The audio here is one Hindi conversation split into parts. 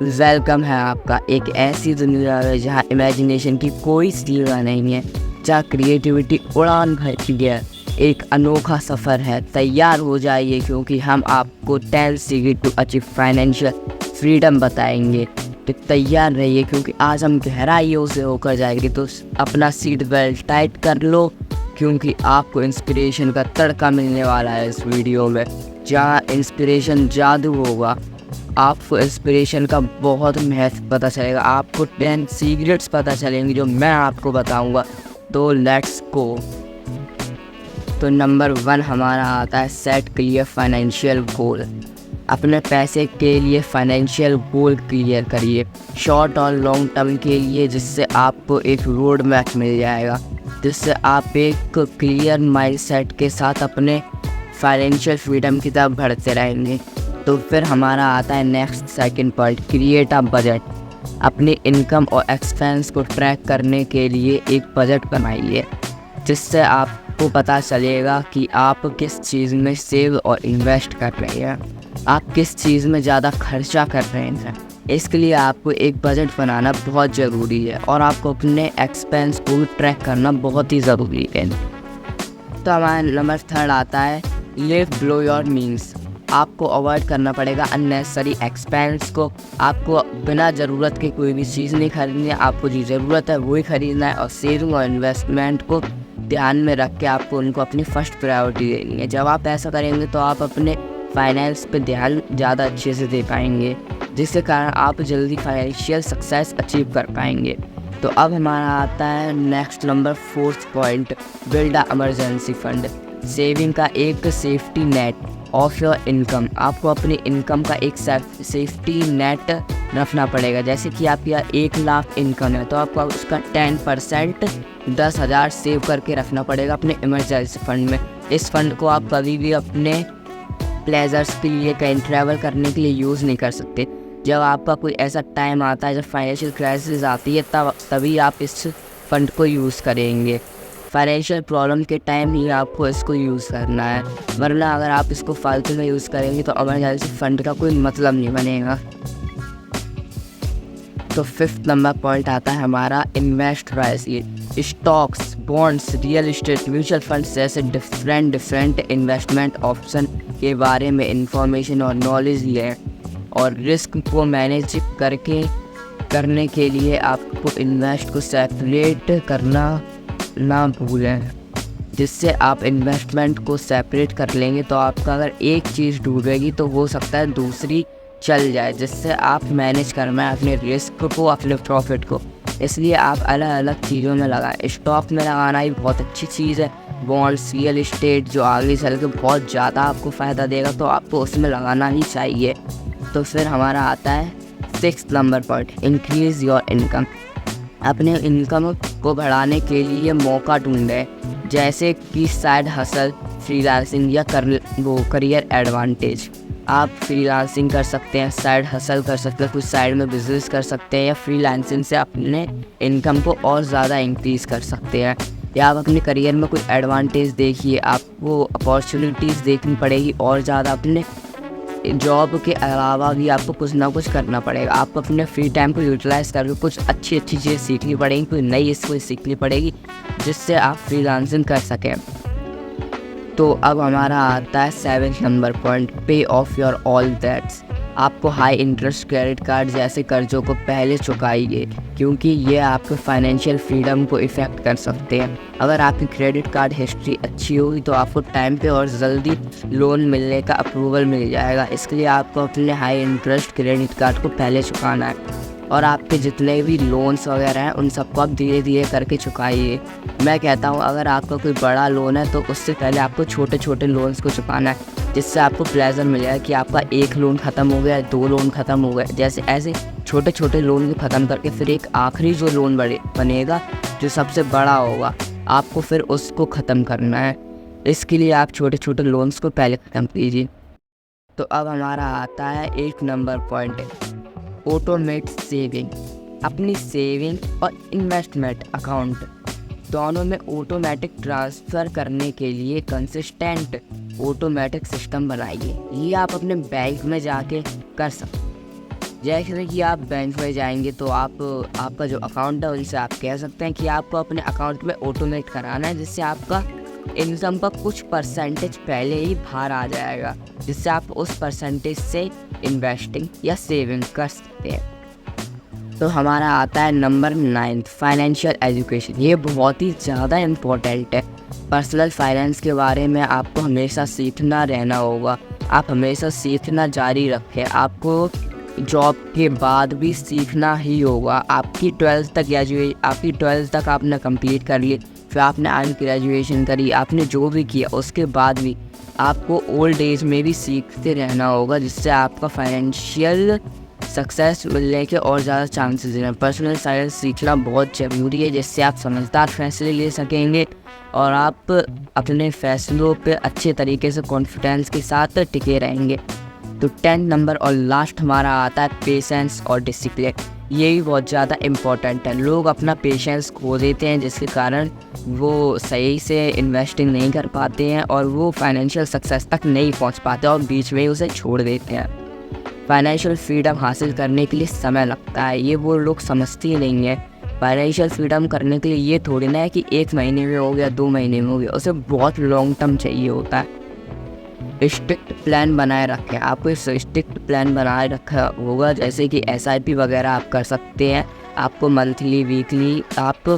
वेलकम है आपका एक ऐसी दुनिया में जहाँ इमेजिनेशन की कोई सीमा नहीं है, जहाँ क्रिएटिविटी उड़ान भरती है। एक अनोखा सफ़र है, तैयार हो जाइए क्योंकि हम आपको 10 secret to achieve financial freedom बताएंगे। तो तैयार रहिए क्योंकि आज हम गहराइयों से होकर जाएंगे। तो अपना सीट बेल्ट टाइट कर लो क्योंकि आपको इंस्पिरेशन का तड़का मिलने वाला है इस वीडियो में, जहाँ इंस्पिरेशन जादू होगा। आपको इंस्पिरेशन का बहुत महत्व पता चलेगा, आपको 10 सीक्रेट्स पता चलेंगे जो मैं आपको बताऊंगा। तो लेट्स गो। तो नंबर 1 हमारा आता है सेट क्लियर फाइनेंशियल गोल। अपने पैसे के लिए फाइनेंशियल गोल क्लियर करिए, शॉर्ट और लॉन्ग टर्म के लिए, जिससे आपको एक रोड मैप मिल जाएगा, जिससे आप एक क्लियर माइंडसेट के साथ अपने फाइनेंशियल फ्रीडम की तरफ बढ़ते रहेंगे। तो फिर हमारा आता है next second point, create a budget. अपनी इनकम और एक्सपेंस को ट्रैक करने के लिए एक बजट बनाइए, जिससे आपको पता चलेगा कि आप किस चीज़ में सेव और इन्वेस्ट कर रहे हैं, आप किस चीज़ में ज़्यादा खर्चा कर रहे हैं। इसके लिए आपको एक बजट बनाना बहुत ज़रूरी है और आपको अपने एक्सपेंस को ट्रैक करना बहुत ही ज़रूरी है। तो हमारा नंबर 3 आता है लिव बिलो योर मीन्स। आपको अवॉइड करना पड़ेगा अननेसेसरी एक्सपेंस को। आपको बिना ज़रूरत के कोई भी चीज़ नहीं खरीदनी है, आपको जो ज़रूरत है वही खरीदना है। और सेविंग और इन्वेस्टमेंट को ध्यान में रख के आपको उनको अपनी फर्स्ट प्रायोरिटी देनी है। जब आप ऐसा करेंगे तो आप अपने फाइनेंस पे ध्यान ज़्यादा अच्छे से दे पाएंगे, जिसके कारण आप जल्दी फाइनेंशियल सक्सेस अचीव कर पाएंगे। तो अब हमारा आता है next number 4th point, build a emergency fund. Saving का एक safety net of your income. आपको अपनी इनकम का एक सेफ्टी नेट रखना पड़ेगा। जैसे कि आपकी 1 लाख इनकम है तो आपको उसका 10% 10,000 सेव करके रखना पड़ेगा अपने इमरजेंसी फंड में। इस फंड को आप कभी भी अपने प्लेजर्स के लिए, कहीं ट्रैवल करने के लिए यूज़ नहीं कर सकते। जब आपका कोई ऐसा टाइम आता है, जब फाइनेंशियल क्राइसिस आती है, तभी आप इस फंड को यूज़ करेंगे। फाइनेंशियल प्रॉब्लम के टाइम ही आपको इसको यूज़ करना है, वरना अगर आप इसको फालतू में यूज़ करेंगे तो इमरजेंसी फंड का कोई मतलब नहीं बनेगा। तो 5th नंबर पॉइंट आता है हमारा invest wisely. Stocks, bonds, real estate, mutual funds जैसे डिफरेंट इन्वेस्टमेंट ऑप्शन के बारे में इंफॉर्मेशन और नॉलेज लें, और रिस्क को मैनेज करने के लिए आपको इन्वेस्ट को सेपरेट करना ना भूलें। जिससे आप इन्वेस्टमेंट को सेपरेट कर लेंगे तो आपका अगर एक चीज़ डूबेगी तो हो सकता है दूसरी चल जाए, जिससे आप मैनेज करना है अपने रिस्क को, अपने प्रॉफिट को। इसलिए आप अलग अलग चीज़ों में लगाएं। स्टॉक में लगाना ही बहुत अच्छी चीज़ है। बॉन्ड्स, रियल इस्टेट जो आगे चल के बहुत ज़्यादा आपको फ़ायदा देगा, तो आपको उसमें लगाना ही चाहिए। तो फिर हमारा आता है 6th number point, increase your income. अपने इनकम को बढ़ाने के लिए मौका ढूंढें, जैसे कि साइड हसल, फ्रीलांसिंग या करियर एडवांटेज। आप फ्रीलांसिंग कर सकते हैं, साइड हसल कर सकते हैं, कुछ साइड में बिजनेस कर सकते हैं, या फ्रीलांसिंग से अपने इनकम को और ज़्यादा इंक्रीज़ कर सकते हैं। या आप अपने करियर में कोई एडवांटेज देखिए, आपको अपॉर्चुनिटीज़ देखनी पड़ेगी और ज़्यादा। अपने जॉब के अलावा भी आपको कुछ ना कुछ करना पड़ेगा। आपको अपने फ्री टाइम को यूटिलाइज़ करके कुछ अच्छी चीज़ें सीखनी पड़ेंगी, कोई नई स्किल सीखनी पड़ेगी, जिससे आप फ्रीलांसिंग कर सकें। तो अब हमारा आता है 7th नंबर पॉइंट, पे ऑफ योर ऑल डेट्स। आपको हाई इंटरेस्ट क्रेडिट कार्ड जैसे कर्जों को पहले चुकाइए, क्योंकि ये आपके फाइनेंशियल फ्रीडम को इफ़ेक्ट कर सकते हैं। अगर आपकी क्रेडिट कार्ड हिस्ट्री अच्छी होगी तो आपको टाइम पे और जल्दी लोन मिलने का अप्रूवल मिल जाएगा। इसके लिए आपको अपने हाई इंटरेस्ट क्रेडिट कार्ड को पहले चुकाना है, और आपके जितने भी लोन्स वगैरह हैं उन सबको आप धीरे धीरे करके चुकाइए। मैं कहता हूँ अगर आपका कोई बड़ा लोन है तो उससे पहले आपको छोटे छोटे लोन्स को चुकाना है, जिससे आपको प्लेजर मिलेगा कि आपका 1 लोन ख़त्म हो गया, 2 लोन ख़त्म हो गए। जैसे ऐसे छोटे छोटे लोन को ख़त्म करके फिर एक आखिरी जो लोन बनेगा जो सबसे बड़ा होगा, आपको फिर उसको ख़त्म करना है। इसके लिए आप छोटे छोटे लोन्स को पहले ख़त्म कीजिए। तो अब हमारा आता है 1 नंबर पॉइंट, ऑटोमेट सेविंग। अपनी सेविंग और इन्वेस्टमेंट अकाउंट दोनों में ऑटोमेटिक ट्रांसफ़र करने के लिए कंसिस्टेंट ऑटोमेटिक सिस्टम बनाइए। ये आप अपने बैंक में जाके कर सकते। जैसे कि आप बैंक में जाएंगे तो आपका जो अकाउंट है उनसे आप कह सकते हैं कि आपको अपने अकाउंट में ऑटोमेट कराना है, जिससे आपका इनकम का कुछ परसेंटेज पहले ही बाहर आ जाएगा, जिससे आप उस परसेंटेज से इन्वेस्टिंग या सेविंग कर सकते हैं। तो हमारा आता है नंबर 9, फाइनेंशियल एजुकेशन। ये बहुत ही ज़्यादा इम्पोर्टेंट है। पर्सनल फाइनेंस के बारे में आपको हमेशा सीखना रहना होगा। आप हमेशा सीखना जारी रखें। आपको जॉब के बाद भी सीखना ही होगा। आपकी 12th तक आपने कंप्लीट कर ली, फिर आपने आगे ग्रेजुएशन करी, आपने जो भी किया उसके बाद भी आपको ओल्ड एज में भी सीखते रहना होगा, जिससे आपका फाइनेंशियल सक्सेस मिलने के और ज़्यादा चांसेस हैं। पर्सनल फाइनेंस सीखना बहुत ज़रूरी है, जिससे आप समझदार फैसले ले सकेंगे और आप अपने फैसलों पे अच्छे तरीके से कॉन्फिडेंस के साथ टिके रहेंगे। तो 10 नंबर और लास्ट हमारा आता है पेशेंस और डिसिप्लिन। ये भी बहुत ज़्यादा इम्पोर्टेंट है। लोग अपना पेशेंस खो देते हैं, जिसके कारण वो सही से इन्वेस्टिंग नहीं कर पाते हैं और वो फाइनेंशियल सक्सेस तक नहीं पहुंच पाते और बीच में उसे छोड़ देते हैं। फाइनेंशियल फ्रीडम हासिल करने के लिए समय लगता है, ये वो लोग समझते ही नहीं है। फाइनेंशियल फ्रीडम करने के लिए ये थोड़ी ना है कि 1 महीने में हो गया, 2 महीने में हो गया, उसे बहुत लॉन्ग टर्म चाहिए होता है। स्ट्रिक्ट प्लान बनाए रखें। आपको स्ट्रिक्ट प्लान बनाए रखा होगा, जैसे कि SIP वगैरह आप कर सकते हैं। आपको मंथली वीकली आप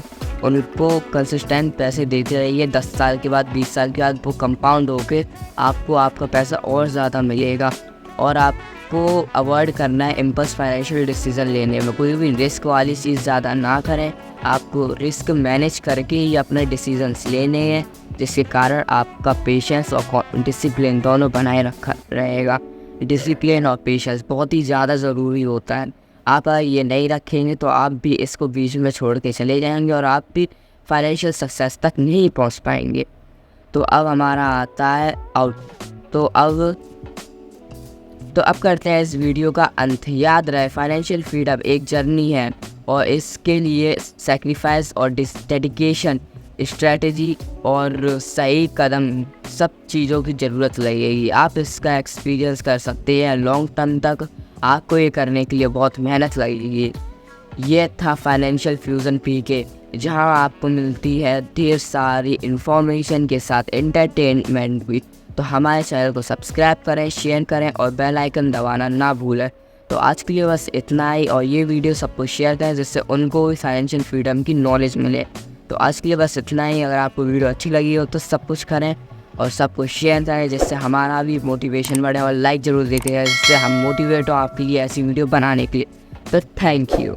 उनको कंसिस्टेंट पैसे देते रहिए। 10 साल के बाद 20 साल के बाद वो कंपाउंड होकर आपको आपका पैसा और ज़्यादा मिलेगा। और आपको अवॉइड करना है इम्पल्स फाइनेंशियल डिसीज़न लेने में। कोई भी रिस्क वाली चीज़ ज़्यादा ना करें। आपको रिस्क मैनेज करके ही अपने डिसीजंस लेने हैं, जिसके कारण आपका पेशेंस और डिसिप्लिन दोनों बनाए रखा रहेगा। डिसिप्लिन और पेशेंस बहुत ही ज़्यादा ज़रूरी होता है। आप ये नहीं रखेंगे तो आप भी इसको बीच में छोड़ के चले जाएंगे और आप भी फाइनेंशियल सक्सेस तक नहीं पहुंच पाएंगे। तो अब हमारा आता है आउट। तो अब करते हैं इस वीडियो का अंत। याद रहे, फाइनेंशियल फ्रीडम एक जर्नी है और इसके लिए सैक्रिफाइस और डेडिकेशन, स्ट्रेटजी और सही कदम, सब चीज़ों की ज़रूरत लगेगी। आप इसका एक्सपीरियंस कर सकते हैं। लॉन्ग टर्म तक आपको ये करने के लिए बहुत मेहनत लगेगी। ये था फाइनेंशियल फ्यूज़न PK, जहां आपको मिलती है ढेर सारी इन्फॉर्मेशन के साथ एंटरटेनमेंट भी। तो हमारे चैनल को सब्सक्राइब करें, शेयर करें और बेल आइकन दबाना ना भूलें। तो आज के लिए बस इतना ही, और ये वीडियो सबको शेयर करें जिससे उनको भी फाइनेंशियल फ्रीडम की नॉलेज मिले। तो आज के लिए बस इतना ही। अगर आपको वीडियो अच्छी लगी हो तो सब कुछ करें और सबको शेयर करें, जिससे हमारा भी मोटिवेशन बढ़े, और लाइक ज़रूर देते हैं, जिससे हम मोटिवेट हो आपके लिए ऐसी वीडियो बनाने के लिए। तो थैंक यू।